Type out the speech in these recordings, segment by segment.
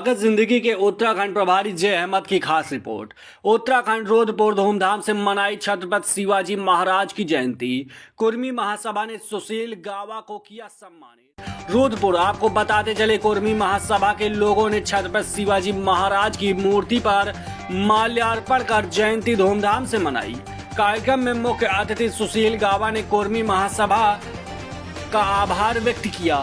स्वागत जिंदगी के उत्तराखंड प्रभारी जय अहमद की खास रिपोर्ट। उत्तराखंड रुद्रपुर धूमधाम से मनाई छत्रपति शिवाजी महाराज की जयंती। कुर्मी महासभा ने सुशील गावा को किया सम्मानित। रुद्रपुर आपको बताते चले, कुर्मी महासभा के लोगों ने छत्रपति शिवाजी महाराज की मूर्ति पर माल्यार्पण कर जयंती धूमधाम से मनाई। कार्यक्रम में मुख्य अतिथि सुशील गावा ने कुर्मी महासभा का आभार व्यक्त किया।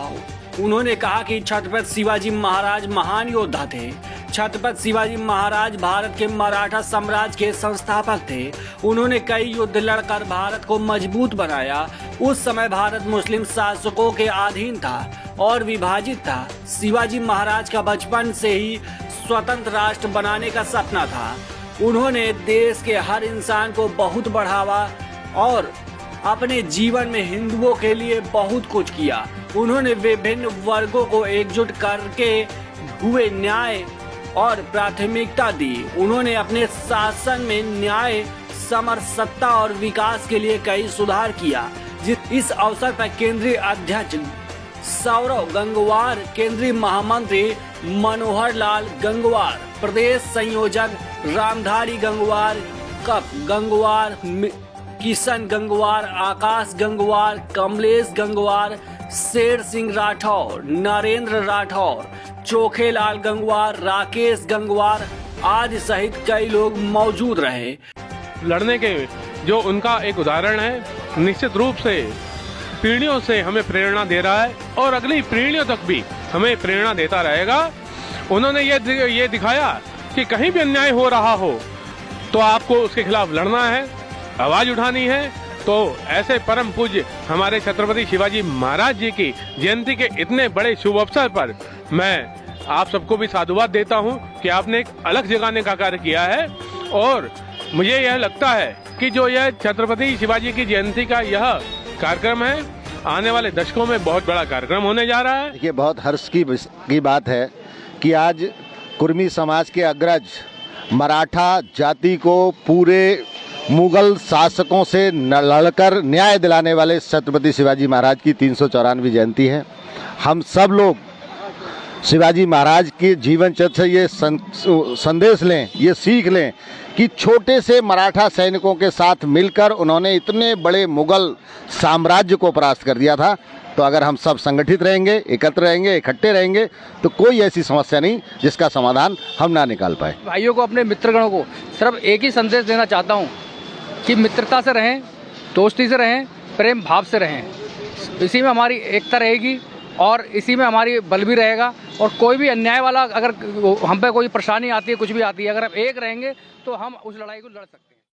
उन्होंने कहा कि छत्रपति शिवाजी महाराज महान योद्धा थे। छत्रपति शिवाजी महाराज भारत के मराठा साम्राज्य के संस्थापक थे। उन्होंने कई युद्ध लड़कर भारत को मजबूत बनाया। उस समय भारत मुस्लिम शासकों के अधीन था और विभाजित था। शिवाजी महाराज का बचपन से ही स्वतंत्र राष्ट्र बनाने का सपना था। उन्होंने देश के हर इंसान को बहुत बढ़ावा और अपने जीवन में हिंदुओं के लिए बहुत कुछ किया। उन्होंने विभिन्न वर्गों को एकजुट करके हुए न्याय और प्राथमिकता दी। उन्होंने अपने शासन में न्याय, समरसत्ता और विकास के लिए कई सुधार किया। इस अवसर पर केंद्रीय अध्यक्ष सौरव गंगवार, केंद्रीय महामंत्री मनोहर लाल गंगवार, प्रदेश संयोजक रामधारी गंगवार, कप गंगवार, किशन गंगवार, आकाश गंगवार, कमलेश गंगवार, शेर सिंह राठौर, नरेंद्र राठौर, चोखेलाल गंगवार, राकेश गंगवार आदि सहित कई लोग मौजूद रहे। लड़ने के जो उनका एक उदाहरण है, निश्चित रूप से पीढ़ियों से हमें प्रेरणा दे रहा है और अगली पीढ़ियों तक भी हमें प्रेरणा देता रहेगा। उन्होंने ये दिखाया कि कहीं भी अन्याय हो रहा हो तो आपको उसके खिलाफ लड़ना है, आवाज उठानी है। तो ऐसे परम पूज्य हमारे छत्रपति शिवाजी महाराज जी की जयंती के इतने बड़े शुभ अवसर पर मैं आप सबको भी साधुवाद देता हूं कि आपने एक अलग जगाने का कार्य किया है। और मुझे यह लगता है कि जो यह छत्रपति शिवाजी की जयंती का यह कार्यक्रम है, आने वाले दशकों में बहुत बड़ा कार्यक्रम होने जा रहा है। ये बहुत हर्ष की बात है कि आज कुर्मी समाज के अग्रज मराठा जाति को पूरे मुगल शासकों से लड़कर न्याय दिलाने वाले छत्रपति शिवाजी महाराज की 394वीं जयंती है। हम सब लोग शिवाजी महाराज के जीवन चरित्र से ये संदेश लें, ये सीख लें कि छोटे से मराठा सैनिकों के साथ मिलकर उन्होंने इतने बड़े मुगल साम्राज्य को परास्त कर दिया था। तो अगर हम सब संगठित रहेंगे, एकत्र रहेंगे, इकट्ठे रहेंगे तो कोई ऐसी समस्या नहीं जिसका समाधान हम ना निकाल पाए। भाइयों को, अपने मित्रगणों को सिर्फ एक ही संदेश देना चाहता हूँ कि मित्रता से रहें, दोस्ती से रहें, प्रेम भाव से रहें। इसी में हमारी एकता रहेगी और इसी में हमारी बल भी रहेगा। और कोई भी अन्याय वाला अगर हम पे कोई परेशानी आती है, कुछ भी आती है, अगर हम एक रहेंगे तो हम उस लड़ाई को लड़ सकते हैं।